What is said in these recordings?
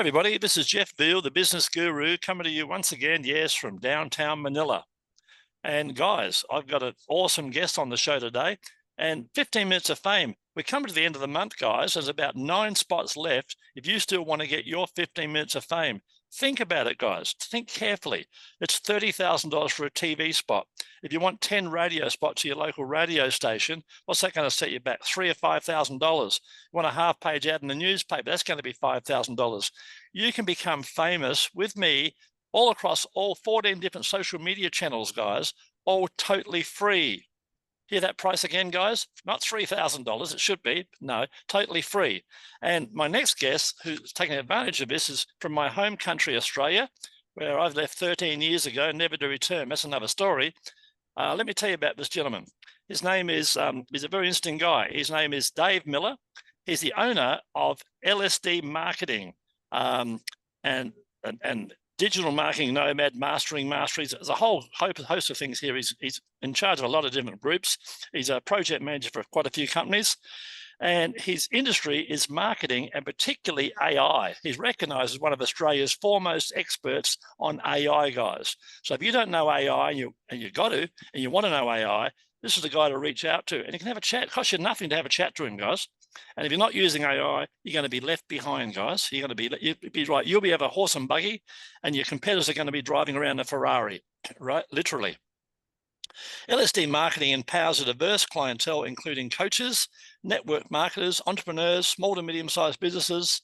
everybody, this is Jeff Veale, the business guru, coming to you once again, yes, from downtown Manila. And guys, I've got an awesome guest on the show today, and 15 minutes of fame. We're coming to the end of the month, guys. There's about 9 spots left. If you still want to get your 15 minutes of fame, think about it, guys. Think carefully. It's $30,000 for a TV spot. If you want 10 radio spots to your local radio station, what's that going to set you back? $3,000 or $5,000. You want a half-page ad in the newspaper, that's going to be $5,000. You can become famous with me all across all 14 different social media channels, guys, all totally free. Hear that price again, guys? Not $3,000, it should be. No, totally free. And my next guest, who's taking advantage of this, is from my home country, Australia, where I've left 13 years ago, never to return. That's another story. Let me tell you about this gentleman. His name is, he's a very interesting guy. His name is Dave Miller. He's the owner of LSD Marketing and Digital Nomad Marketing Mastery. There's a whole host of things here. He's in charge of a lot of different groups. He's a project manager for quite a few companies. And his industry is marketing, and particularly AI. He's recognized as one of Australia's foremost experts on AI, guys. So if you don't know AI and you've got to, and you want to know AI, this is the guy to reach out to. And you can have a chat. It costs you nothing to have a chat to him, guys. And if you're not using AI, you're going to be left behind, guys. You'll be have a horse and buggy, and your competitors are going to be driving around a Ferrari, right? Literally. LSD Marketing empowers a diverse clientele, including coaches, network marketers, entrepreneurs, small to medium-sized businesses,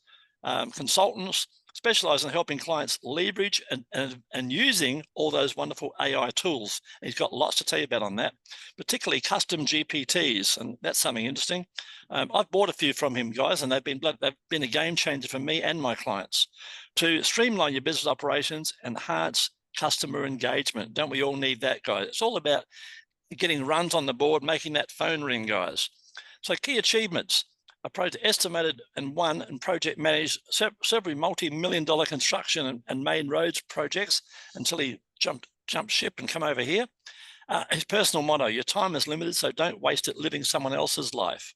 consultants, specialize in helping clients leverage and using all those wonderful AI tools. And he's got lots to tell you about on that, particularly custom GPTs, and that's something interesting. I've bought a few from him, guys, and they've been a game changer for me and my clients to streamline your business operations and enhance customer engagement. Don't we all need that, guys? It's all about getting runs on the board, making that phone ring, guys. So key achievements: a project estimated and won and project managed several multi-million-dollar construction and main roads projects until he jumped ship and come over here. His personal motto: your time is limited, so don't waste it living someone else's life.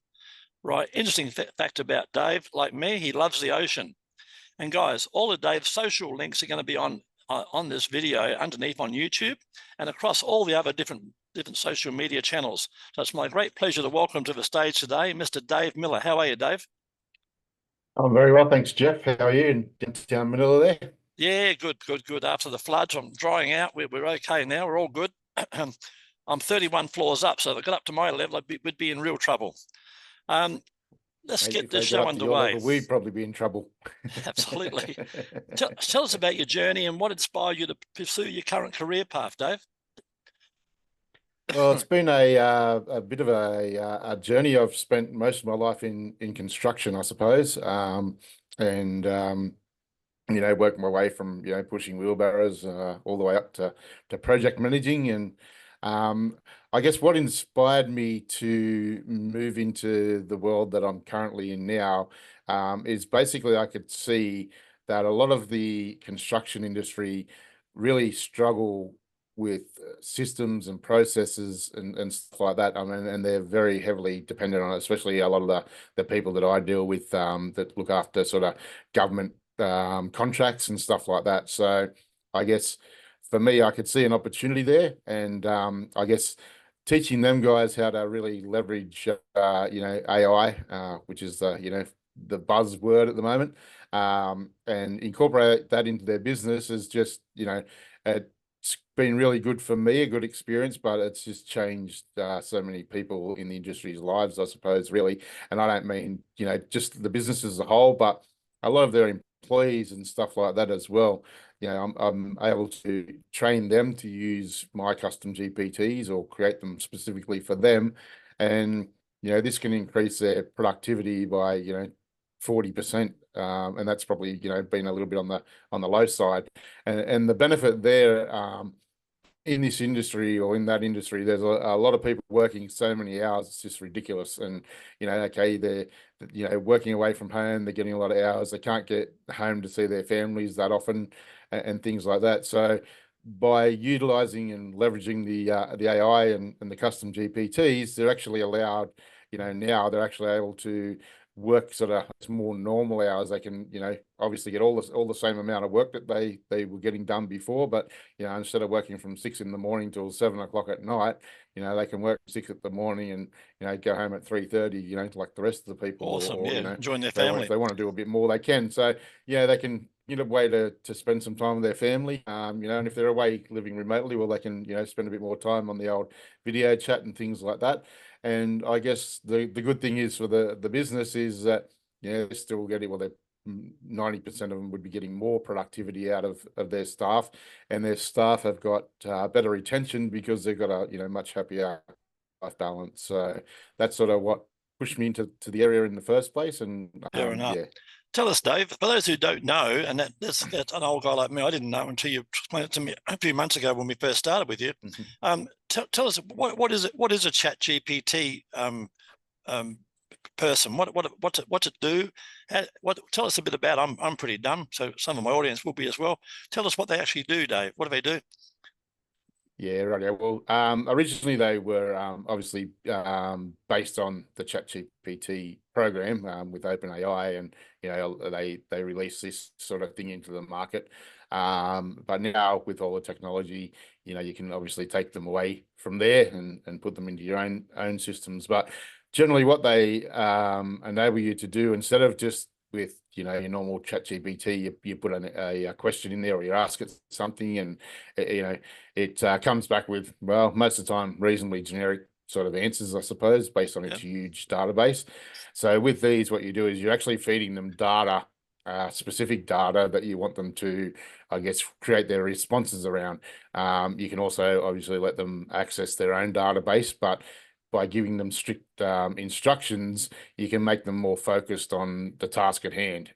Right. Interesting fact about Dave, like me, he loves the ocean. And guys, all of Dave's social links are going to be on this video underneath on YouTube and across all the other different social media channels. So it's my great pleasure to welcome to the stage today, Mr. Dave Miller. How are you, Dave? I'm very well, thanks, Jeff. How are you in downtown Manila there? Yeah, good. After the floods, I'm drying out. We're okay now. We're all good. I'm 31 floors up, so if I got up to my level, we'd be in real trouble. Let's get this show underway. We'd probably be in trouble. Absolutely. Tell us about your journey and what inspired you to pursue your current career path, Dave. Well, it's been a bit of a journey. I've spent most of my life in construction, I suppose, working my way from pushing wheelbarrows all the way up to project managing. And I guess what inspired me to move into the world that I'm currently in now is basically I could see that a lot of the construction industry really struggle with systems and processes and stuff like that. I mean, and they're very heavily dependent on it, especially a lot of the people that I deal with that look after sort of government contracts and stuff like that. So I guess for me, I could see an opportunity there, and I guess teaching them guys how to really leverage AI, which is the buzzword at the moment, and incorporate that into their business is just it's been really good for me, a good experience, but it's just changed so many people in the industry's lives, I suppose, really. And I don't mean just the business as a whole, but a lot of their employees and stuff like that as well. I'm able to train them to use my custom GPTs or create them specifically for them. And, this can increase their productivity by, 40%. And that's probably, been a little bit on the low side. And the benefit there in this industry or in that industry, there's a lot of people working so many hours, it's just ridiculous. And, okay, they're, working away from home, they're getting a lot of hours, they can't get home to see their families that often and things like that. So by utilizing and leveraging the AI and the custom GPTs, they're actually allowed, now they're actually able to work sort of more normal hours. They can, obviously get all the same amount of work that they were getting done before, but instead of working from 6 in the morning till 7 o'clock at night, they can work 6 in the morning and go home at 3:30, like the rest of the people. Awesome. Or Yeah, join their if they family. want to do a bit more, they can. So they can get a way to spend some time with their family. And if they're away living remotely, well, they can spend a bit more time on the old video chat and things like that. And I guess the good thing is for the business is that they're still getting, well, they're 90% of them would be getting more productivity out of their staff, and their staff have got better retention because they've got a much happier life balance. So that's sort of what pushed me into the area in the first place. And Fair enough. Tell us, Dave, for those who don't know, and that's an old guy like me, I didn't know until you explained it to me a few months ago when we first started with you. Tell us, what is it? What is a ChatGPT person? What's it do? Tell us a bit about. I'm pretty dumb, so some of my audience will be as well. Tell us what they actually do, Dave. What do they do? Yeah, right. Yeah. Well, originally they were obviously based on the ChatGPT program with OpenAI, and they released this sort of thing into the market. But now with all the technology, you can obviously take them away from there and put them into your own systems. But generally, what they enable you to do, instead of just with your normal ChatGPT, you put a question in there, or you ask it something, and it comes back with, well, most of the time reasonably generic sort of answers, I suppose, based on its huge database. So with these, what you do is you're actually feeding them data, specific data that you want them to, I guess, create their responses around. You can also obviously let them access their own database, but by giving them strict instructions, you can make them more focused on the task at hand.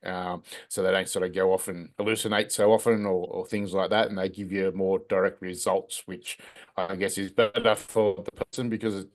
So they don't sort of go off and hallucinate so often or things like that. And they give you more direct results, which I guess is better for the person because,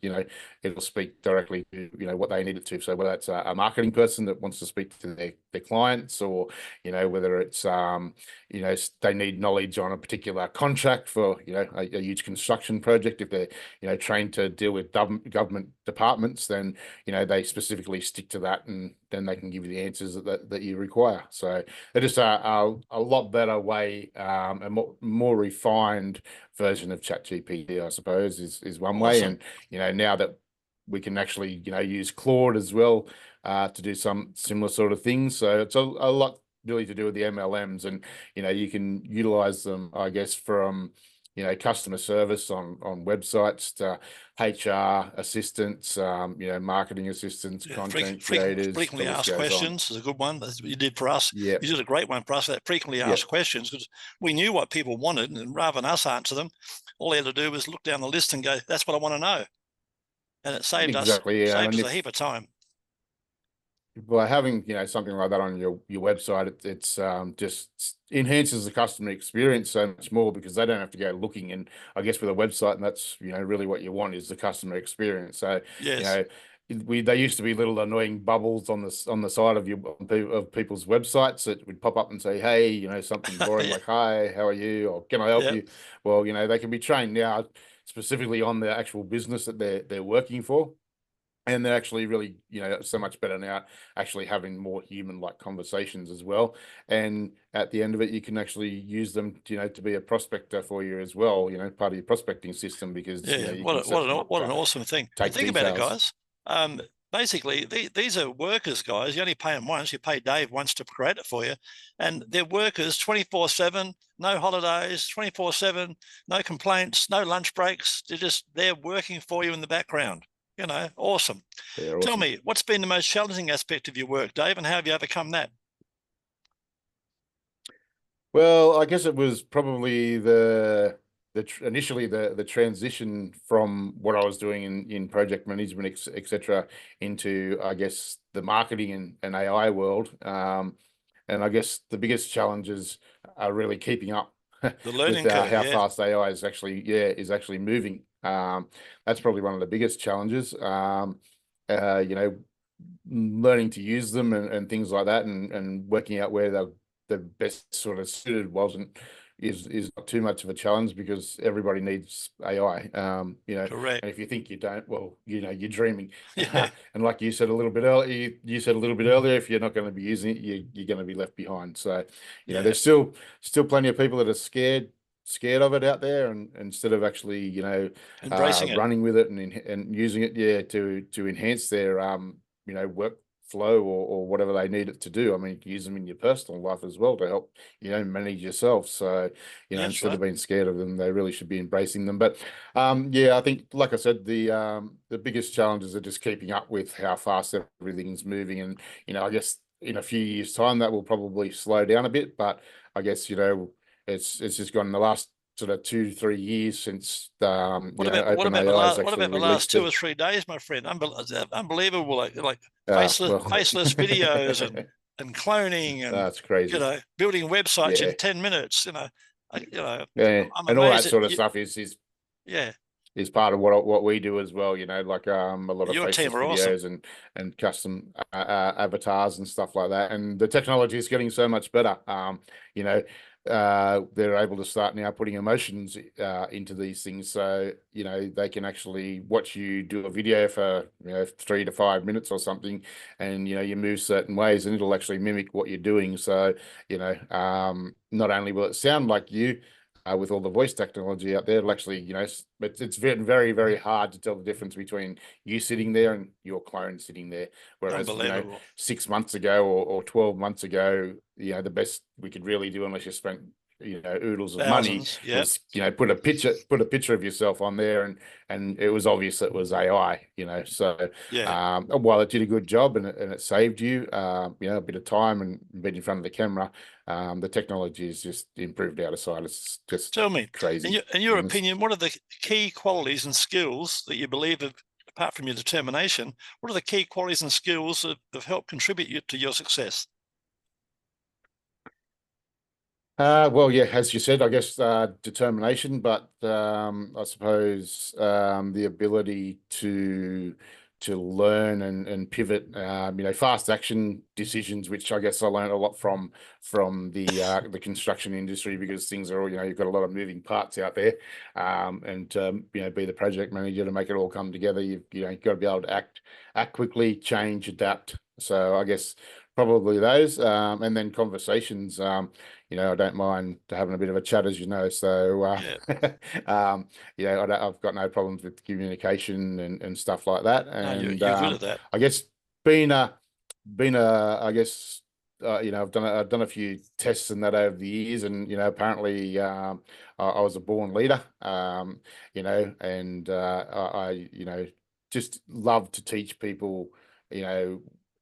it'll speak directly to, what they need it to. So whether it's a marketing person that wants to speak to their clients, or, whether it's, they need knowledge on a particular contract for, a huge construction project. If they're, trained to deal with government departments, then they specifically stick to that, and then they can give you the answers that you require. So they're just a lot better way, a more refined version of ChatGPT, I suppose, is one way. And now that we can actually use Claude as well to do some similar sort of things, so it's a lot really to do with the MLMs, and you can utilize them, I guess, from customer service on websites to HR assistants, marketing assistants, content creators. Frequently asked questions is a good one. That's what you did for us. Yeah, you did a great one for us. That frequently asked questions, because we knew what people wanted, and rather than us answer them, all they had to do was look down the list and go, "That's what I want to know," and it saved us a heap of time. By having something like that on your website, it's just enhances the customer experience so much more, because they don't have to go looking. And I guess with a website, and that's really what you want, is the customer experience. So they used to be little annoying bubbles on the side of people's websites that would pop up and say, hey, something boring like, hi, how are you, or can I help you? Well, they can be trained now specifically on the actual business that they're working for. And they're actually really, so much better now, actually having more human-like conversations as well. And at the end of it, you can actually use them, to be a prospector for you as well, part of your prospecting system, because what an awesome thing. Think about it, guys. Basically, these are workers, guys. You only pay them once. You pay Dave once to create it for you, and they're workers 24/7, no holidays, 24/7, no complaints, no lunch breaks. They're working for you in the background. Awesome. Awesome. Tell me, what's been the most challenging aspect of your work, Dave, and how have you overcome that? Well, I guess it was probably initially the transition from what I was doing in project management, etc., into, I guess, the marketing and AI world. And I guess the biggest challenges are really keeping up the learning with curve, how fast AI is actually moving. That's probably one of the biggest challenges. Learning to use them and things like that, and working out where the best sort of suited wasn't is not too much of a challenge because everybody needs AI. Correct. And if you think you don't, well, you're dreaming. Yeah. And like you said a little bit earlier, you said a little bit earlier, if you're not going to be using it, you're going to be left behind. So, Yeah. there's still plenty of people that are scared of it out there, and instead of actually, Embracing it. running with it and using it, to enhance their work flow or whatever they need it to do. I mean, you can use them in your personal life as well to help, manage yourself. So, Yeah, that's instead right. of being scared of them, they really should be embracing them. But I think, like I said, the biggest challenges are just keeping up with how fast everything's moving. And, I guess in a few years' time, that will probably slow down a bit. But I guess, it's just gone in the last sort of 2-3 years since OpenAI has what actually about the last released 2 or 3 days, my friend? Unbelievable, like well, faceless videos and cloning and that's crazy. building websites in Yeah, 10 minutes. yeah, I'm and all amazed that that sort of stuff is yeah, is part of what we do as well. Like a lot of your team faceless are awesome. videos and custom avatars and stuff like that. And the technology is getting so much better. You know, they're able to start now putting emotions into these things, so they can actually watch you do a video for 3 to 5 minutes or something, and you move certain ways, and it'll actually mimic what you're doing. So not only will it sound like you, with all the voice technology out there, it'll actually, it's very, very, very hard to tell the difference between you sitting there and your clone sitting there. Whereas, Unbelievable. 6 months ago or 12 months ago, the best we could really do, unless you spent, oodles of money, Thousands. Yeah. was, put a picture of yourself on there, and it was obvious it was AI, so Yeah. while it did a good job and it saved you, a bit of time and being in front of the camera, the technology has just improved out of sight. It's just Tell me, crazy. in your opinion, what are the key qualities and skills that you believe have, apart from your determination, what are the key qualities and skills that have helped contribute to your success? Well, yeah, as you said, I guess determination, but I suppose the ability to learn and pivot, fast action decisions, which I guess I learned a lot from the construction industry, because things are all, you've got a lot of moving parts out there, and be the project manager to make it all come together. You've got to be able to act quickly, change, adapt. So I guess probably those, and then conversations. I don't mind having a bit of a chat, as you know. So, Yeah. I've got no problems with communication and stuff like that. No, And you're good at that. I guess being I guess, I've done a few tests and that over the years, and apparently, I was a born leader. And I just love to teach people.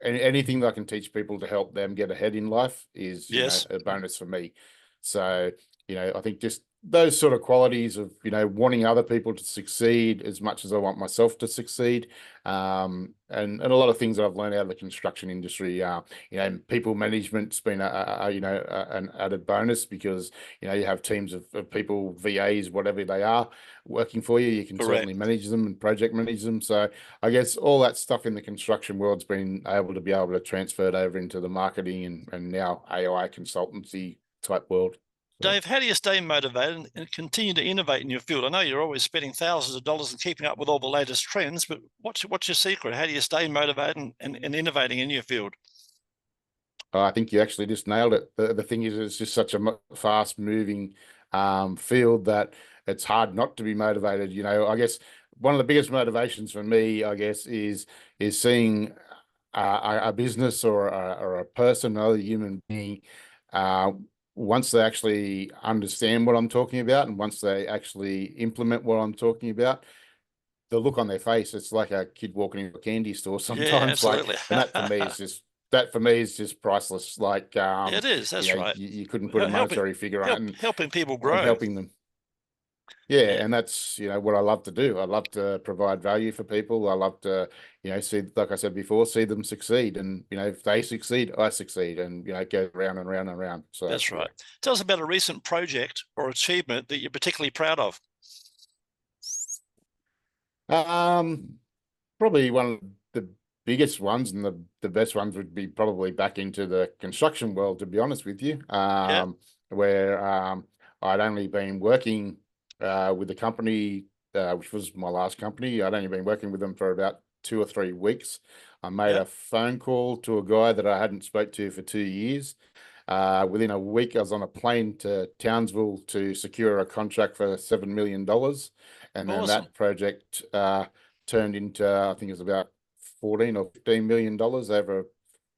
Anything that I can teach people to help them get ahead in life is, Yes. a bonus for me. So, I think just those sort of qualities of, wanting other people to succeed as much as I want myself to succeed. And a lot of things that I've learned out of the construction industry, people management's been an added bonus, because, you have teams of people, VAs, whatever they are, working for you. You can certainly Correct. manage them and project manage them. So I guess all that stuff in the construction world's been able to transfer it over into the marketing and now AI consultancy type world. So, Dave, how do you stay motivated and continue to innovate in your field? I know you're always spending thousands of dollars and keeping up with all the latest trends, but what's your secret? How do you stay motivated and innovating in your field? I think you actually just nailed it. The thing is, it's just such a fast moving field that it's hard not to be motivated. I guess one of the biggest motivations for me, I guess, is seeing a business or a person, another human being, uh, once they actually understand what I'm talking about, and once they actually implement what I'm talking about, the look on their face, it's like a kid walking into a candy store Yeah, sometimes. Like, absolutely. and that for me is just priceless. Like, Yeah, it is. That's right. you couldn't put a monetary figure on it, Helping people and grow. helping them. Yeah, Yeah, and that's, what I love to do. I love to provide value for people. I love to, see, like I said before, see them succeed. And, if they succeed, I succeed, and, it goes round and round and round. So, that's yeah. right. Tell us about a recent project or achievement that you're particularly proud of. Probably one of the biggest ones and the best ones would be probably back into the construction world, to be honest with you. Yeah. Where I'd only been working with the company, which was my last company. I'd only been working with them for about 2 or 3 weeks. I made a phone call to a guy that I hadn't spoke to for 2 years. Within a week, I was on a plane to Townsville to secure a contract for $7 million. And then Awesome. that project turned into, I think it was about 14 or $15 million over a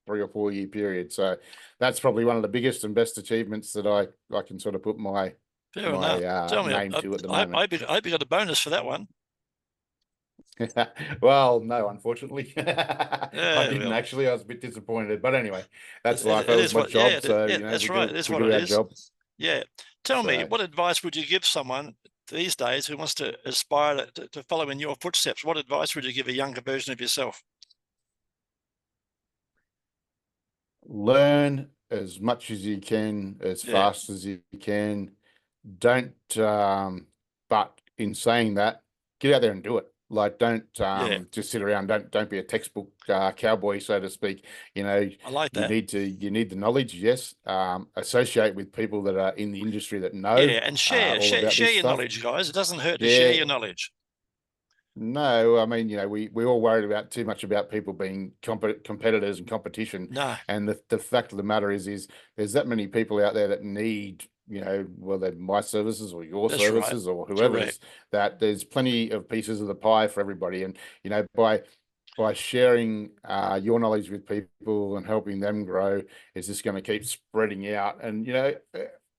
3 or 4 year period. So that's probably one of the biggest and best achievements that I can sort of put my Fair enough. Tell me, name to at the I moment. hope you got a bonus for that one. Well, no, unfortunately. I Yeah, didn't well, actually. I was a bit disappointed. But anyway, that's it, life. it That was is my what, yeah, job. So, yeah, that's right. It is we what do it our is. job. Yeah. Tell me, So what advice would you give someone these days who wants to aspire to follow in your footsteps? What advice would you give a younger version of yourself? learn as much as you can, as Yeah, fast as you can. Don't, but in saying that, get out there and do it. Like, don't yeah, just sit around. Don't be a textbook cowboy, so to speak. You know, I like that. you need the knowledge, yes. Associate with people that are in the industry that know Yeah, and share, all share, about share this your stuff. knowledge, guys. It doesn't hurt to share Yeah, your knowledge. no, I mean, we all worried about too much about people being competitors and competition. No, And the fact of the matter is there's that many people out there that need, whether my services or your that's right. services or Correct. whoever's, that there's plenty of pieces of the pie for everybody. And, by sharing your knowledge with people and helping them grow, is just going to keep spreading out. And,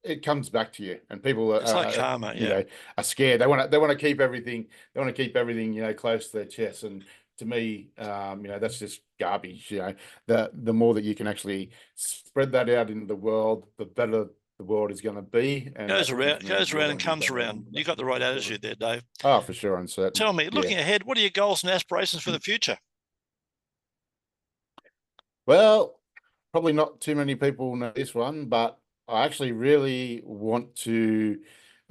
it comes back to you, and people It's like karma. you Yeah, know, are scared. They want to keep everything. They want to keep everything, close to their chest. And to me, that's just garbage. The more that you can actually spread that out into the world, the better the world is going to be. And goes that gives around, me goes more around and energy comes going around. into You that, got the right sort of. attitude there, Dave. Oh, for sure, I'm certain. Tell me, Yeah. looking ahead, what are your goals and aspirations for the future? Well, probably not too many people know this one, but I actually really want to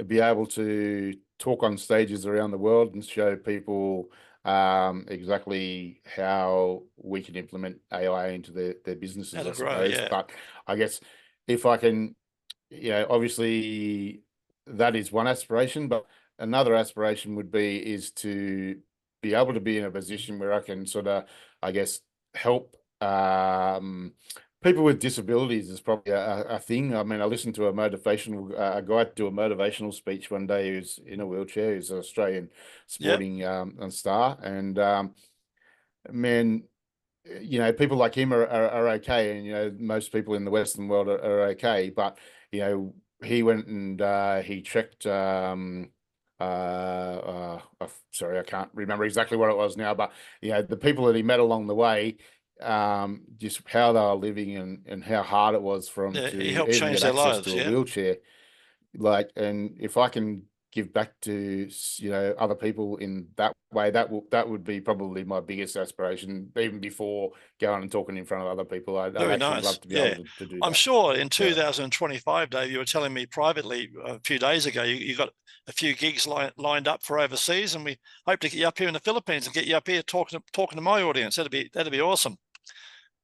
be able to talk on stages around the world and show people exactly how we can implement AI into their businesses, I That'll grow. suppose. Yeah, But I guess if I can, obviously that is one aspiration, but another aspiration would be is to be able to be in a position where I can sort of, I guess, help people with disabilities is probably a thing. I mean, I listened to a motivational a guy do a motivational speech one day who's in a wheelchair, who's an Australian yeah. sporting star, and man, people like him are okay, and most people in the Western world are okay, but he went and he trekked. Sorry, I can't remember exactly what it was now, but the people that he met along the way, just how they were living and how hard it was for them Yeah, he to helped even change get their access lives. to a Yeah, wheelchair. Like, and if I can give back to other people in that way, that would be probably my biggest aspiration, even before going and talking in front of other people. I'd very actually nice. love to be able Yeah, to do I'm that. sure in So 2025, Dave, you were telling me privately a few days ago you got a few gigs lined up for overseas, and we hope to get you up here in the Philippines and get you up here talking to my audience. That'd be awesome.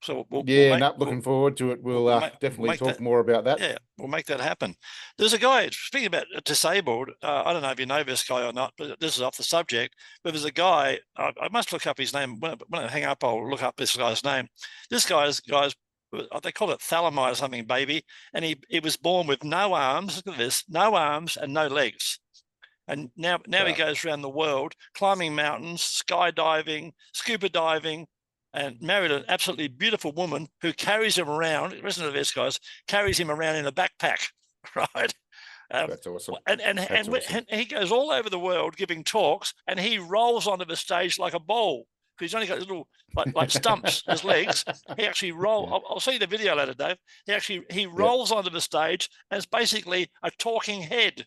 So we'll yeah, make not looking forward to it. We'll we'll definitely make that. talk more about that. Yeah, we'll make that happen. There's a guy, speaking about disabled, I don't know if you know this guy or not, but this is off the subject. But there's a guy, I must look up his name. When I hang up, I'll look up this guy's name. This guy's, they call it thalamide or something, baby. And he was born with no arms. Look at this, no arms and no legs. And now he Wow. goes around the world climbing mountains, skydiving, scuba diving, and married an absolutely beautiful woman who carries him around. Listen to this, guys, carries him around in a backpack, right? That's awesome. And That's awesome. he goes all over the world giving talks, and he rolls onto the stage like a ball because he's only got little like stumps as legs. He actually roll. Yeah. I'll see the video later, Dave. He Yep. rolls onto the stage and it's basically a talking head.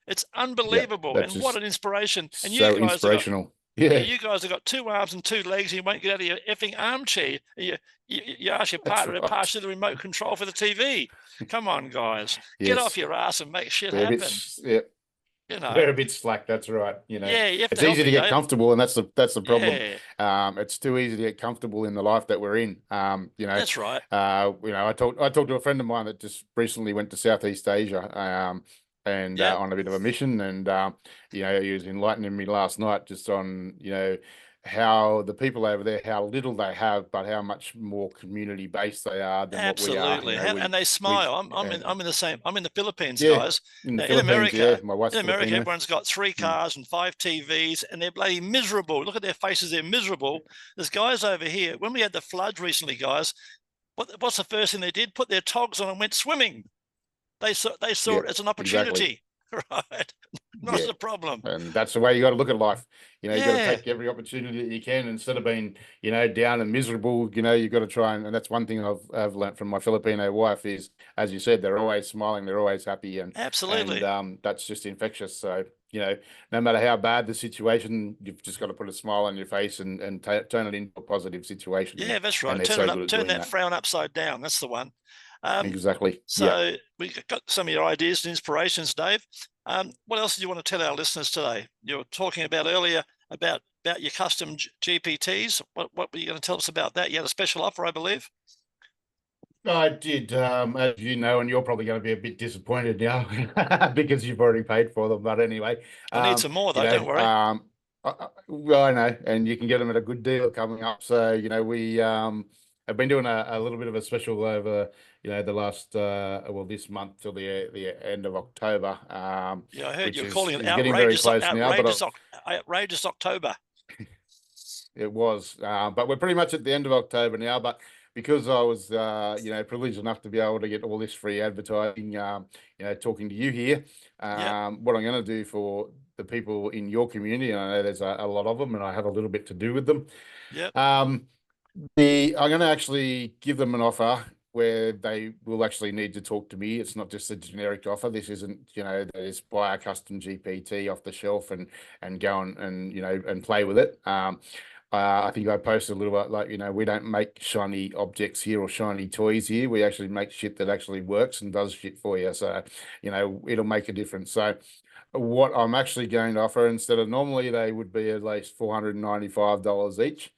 It's Yep. unbelievable, That's and what just an inspiration! And you so guys have got, inspirational. yeah, Yeah, you guys have got 2 arms and 2 legs, and you won't get out of your effing armchair. You ask your that's partner to pass right. you the remote control for the TV. Come on, guys, get off Yes. your ass and make shit We're a bit, happen. yeah, You know, we're a bit slack. That's right. yeah, you have to It's help easy me, to get Dave. comfortable, and that's the problem. Yeah, It's too easy to get comfortable in the life that we're in. that's right. I talked to a friend of mine that just recently went to Southeast Asia. and Yep. on a bit of a mission. And you know, he was enlightening me last night just on, you know, how the people over there, how little they have, but how much more community based they are than what we are. You Absolutely. know, And they we smile. I'm in the same. I'm in the Philippines, yeah, guys. in the Now, in Philippines, yeah, America, my wife's Filipino. everyone's got 3 Mm. cars and 5 TVs, and they're bloody miserable. Look at their faces; they're miserable. There's guys over here. When we had the floods recently, guys, what's the first thing they did? Put their togs on and went swimming. They saw Yeah, it as an exactly. opportunity, right? Not as Yeah. a problem. And that's the way you got to look at life. You know, you got to Yeah, take every opportunity that you can instead of being, you know, down and miserable. You know, you got to try and that's one thing I've learned from my Filipino wife is, as you said, they're always smiling, they're always happy, and absolutely. that's just infectious. So, you know, no matter how bad the situation, you've just got to put a smile on your face and turn it into a positive situation. Yeah, that's And right. they're Turn it so up. good at Turn doing that that. frown upside down. That's the one. Um, Exactly. Yeah. So we got some of your ideas and inspirations, Dave. What else do you want to tell our listeners today? You were talking about earlier about your custom GPTs. What were you going to tell us about that? You had a special offer, I believe. I did, as you know, and you're probably going to be a bit disappointed now because you've already paid for them. But anyway, I need some more you though. Don't know, worry. well, I know, and you can get them at a good deal coming up. So, you know, we have been doing a little bit of a special over, you know, the last well, this month till the end of October, Yeah, I heard which you're calling it is getting very close now. But outrageous October. it was, but we're pretty much at the end of October now. But because I was, you know, privileged enough to be able to get all this free advertising, you know, talking to you here, Yep. what I'm going to do for the people in your community, and I know there's a lot of them, and I have a little bit to do with them. Yep. Um, I'm going to actually give them an offer where they will actually need to talk to me. It's not just a generic offer. This isn't, you know, they just buy a custom GPT off the shelf and go and you know and play with it. I think I posted a little bit like, you know, we don't make shiny objects here or shiny toys here. We actually make shit that actually works and does shit for you. So, you know, it'll make a difference. So what I'm actually going to offer, instead of normally they would be at least $495 each,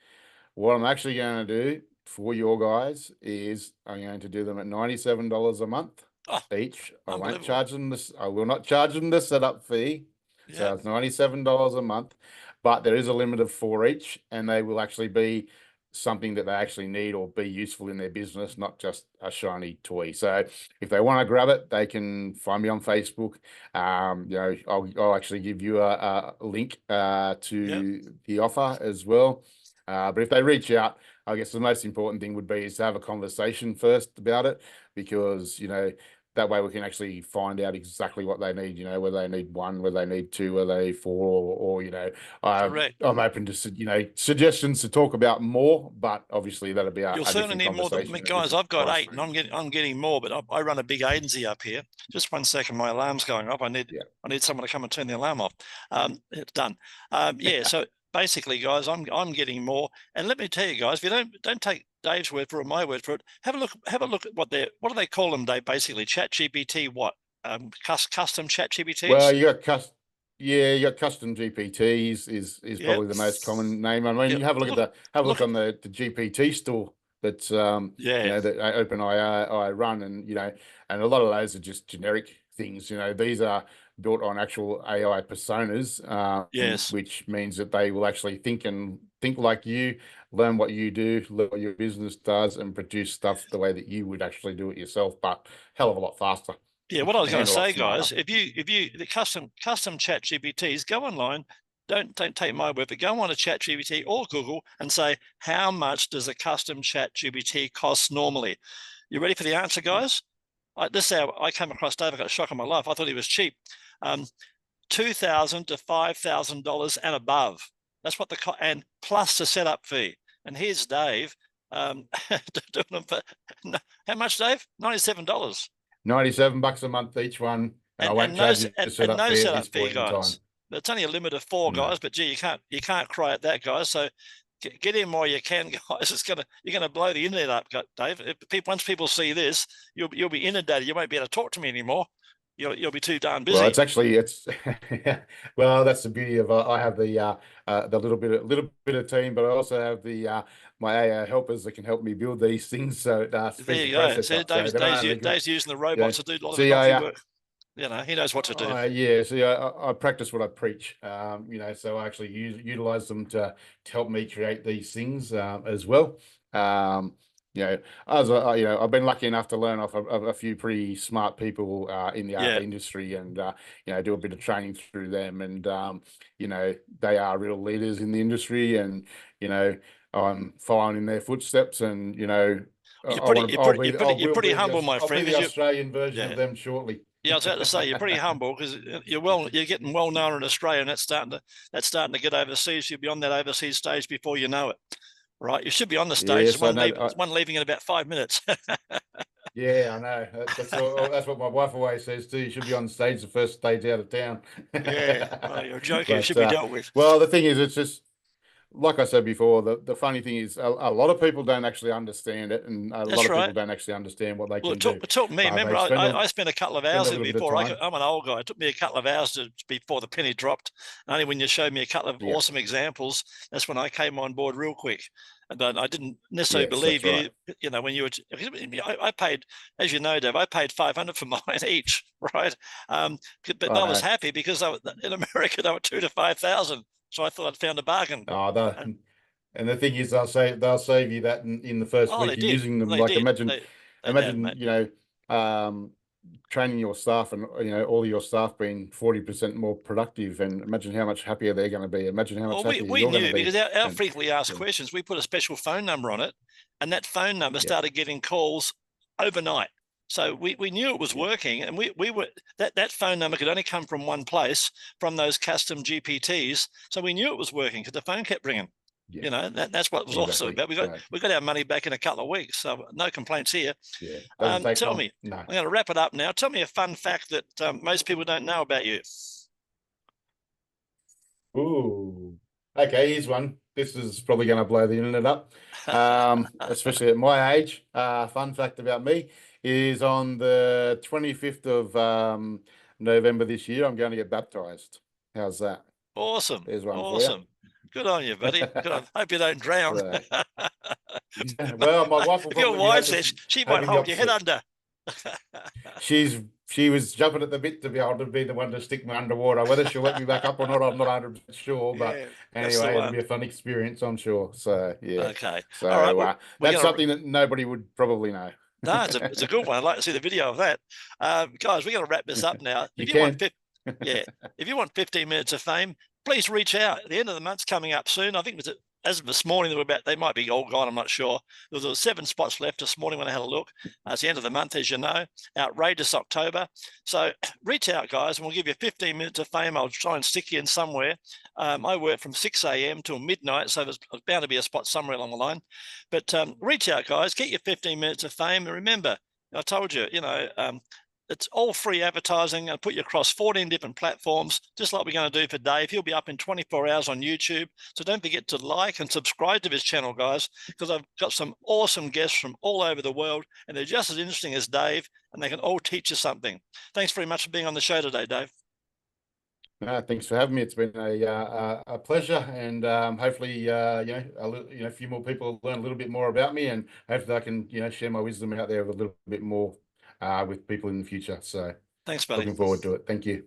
what I'm actually going to do for your guys is I'm going to do them at $97 a month Oh, each. I won't unbelievable. charge them this. I will not charge them the setup fee. So Yep. it's $97 a month, but there is a limit of 4 each, and they will actually be something that they actually need or be useful in their business, not just a shiny toy. So if they want to grab it, they can find me on Facebook. You know, I'll actually give you a link Yep. to the offer as well. But if they reach out, I guess the most important thing would be is to have a conversation first about it, because, you know, that way we can actually find out exactly what they need, you know, whether they need 1, whether they need 2, whether they need 4, or you know, Correct. I'm open to, you know, suggestions to talk about more, but obviously that'll be You'll a certainly different need more than conversation me, and a guys. different I've got price 8, and range. I'm getting more. But I run a big agency up here. Just 1 second, my alarm's going off. Yeah. I need someone to come and turn the alarm off. It's done. Yeah. So basically, guys, I'm getting more. And let me tell you, guys, if you don't take Dave's word for it, my word for it, have a look at what do they call them, Dave? Basically, Chat GPT. What? Custom Chat Well, GPTs. you got yeah, you got custom GPTs is Yep. probably the most common name. I mean, Yep. you have a look at have a Look look at on the GPT store that's you yeah. know, that OpenAI I run, and you know, and a lot of those are just generic things. You know, these are built on actual AI personas, Yes. which means that they will actually think like you, learn what you do, learn what your business does, and produce stuff the way that you would actually do it yourself, but hell of a lot faster Yeah, what I was going and to a lot say, smarter. guys, if you the custom Chat GPTs, go online. Don't take my word, but go on to Chat GPT or Google and say, how much does a custom Chat GPT cost normally? You ready for the answer, guys? This is how I came across Dave. I got a shock in my life. I thought he was cheap. $2,000 to $5,000 and above. That's what and plus the setup fee. And here's Dave doing them for how much, Dave? $97. $97 a month each one, and I won't charge you the And setup no fee at this setup fee, point in time. guys. It's only a limit of 4, No. guys. But gee, you can't cry at that, guys. So get in while you can, guys. You're gonna blow the internet up, Dave. Once people see this, you'll be inundated. You won't be able to talk to me anymore. You'll be too darn busy. Well, it's well, that's the beauty of I have the little bit of team, but I also have the my AI helpers that can help me build these things, so it There speeds the you go. process So up. So they don't only Dave's using the you know, robots to do a lot of the see donkey work. You know, he knows what to do. Yeah, so yeah, I practice what I preach. You know, so I actually utilize them to help me create these things as well. You know, you know, I've been lucky enough to learn off a few pretty smart people in the art Yeah. industry, and you know, do a bit of training through them, and you know, they are real leaders in the industry, and you know, I'm following in their footsteps, and you know, You're I want to. you're pretty humble, my I'll be friend, the because you, Australian version of yeah. them shortly. Yeah, I was about to say you're pretty humble because you're getting well known in Australia, and that's starting to get overseas. You'll be on that overseas stage before you know it, right? You should be on the stage. There's Yes, I know. one leaving in about 5 minutes. Yeah, I know. That's what my wife always says too. You should be on stage the first stage out of town. Yeah, well, you're joking. It But should be dealt with. well, the thing is, it's just like I said before. The funny thing is, a lot of people don't actually understand it, and a lot That's of people right. don't actually understand what they Well, can do. it took me. They Remember, I spent a couple of spend hours a there little bit of before. time. I'm an old guy. It took me a couple of hours before the penny dropped. Only when you showed me a couple of Yeah. awesome examples, that's when I came on board real quick. But I didn't necessarily Yes, that's believe you. right. You know, when you were, I paid, as you know, Dave, I paid 500 for mine each, right? But I I was know. happy because in America they were 2,000 to 5,000. So I thought I'd found a bargain. Oh, Uh, and the thing is, they'll save you that in the first oh, week they of did. using them. They Like did. They did, imagine, mate. you know, training your staff, and you know, all of your staff being 40% more productive, and imagine how much happier they're going to be. Imagine how much Well, happier we you're going to knew be. because our And frequently asked and questions, we put a special phone number on it, and that phone number yeah, started getting calls overnight. So we knew it was yeah, working, and we were that phone number could only come from one place, from those custom GPTs. So we knew it was working because the phone kept ringing. yeah, You know, that's what it was awesome exactly. about. So We got our money back in a couple of weeks, so no complaints here. yeah, doesn't take Tell long. me, No. I'm going to wrap it up now. Tell me a fun fact that most people don't know about you. Ooh. Okay, here's one. This is probably going to blow the internet up, especially at my age. Fun fact about me is on the 25th of November this year, I'm going to get baptized. How's that? Awesome, There's one for you. awesome. Good on you, buddy. Good on. Hope you don't drown. So, well, my wife will If your probably be wife says she might hoping the hold your head opposite. under. She was jumping at the bit to be able to be the one to stick me underwater. Whether she'll let me back up or not, I'm not 100% sure. But Yeah, that's the anyway, it'll be one. a fun experience, I'm sure. So yeah. Okay. All right. So Well, we're that's gonna. something that nobody would probably know. No, it's a good one. I'd like to see the video of that. Guys, we're gonna wrap this up now. You If you want can. yeah, if you want 15 minutes of fame, please reach out. The end of the month's coming up soon. I think it was as of this morning, they might be all gone. I'm not sure. There was 7 spots left this morning when I had a look. It's the end of the month, as you know. Outrageous October. So reach out, guys, and we'll give you 15 minutes of fame. I'll try and stick you in somewhere. I work from 6 a.m. till midnight, so there's bound to be a spot somewhere along the line. But reach out, guys. Get your 15 minutes of fame. And remember, I told you, it's all free advertising. I'll put you across 14 different platforms, just like we're going to do for Dave. He'll be up in 24 hours on YouTube. So don't forget to like and subscribe to his channel, guys, because I've got some awesome guests from all over the world, and they're just as interesting as Dave, and they can all teach you something. Thanks very much for being on the show today, Dave. Thanks for having me. It's been a pleasure, and hopefully, a few more people learn a little bit more about me, and hopefully, I can, share my wisdom out there a little bit more with people in the future. So, Thanks, buddy. looking forward to it. Thank you.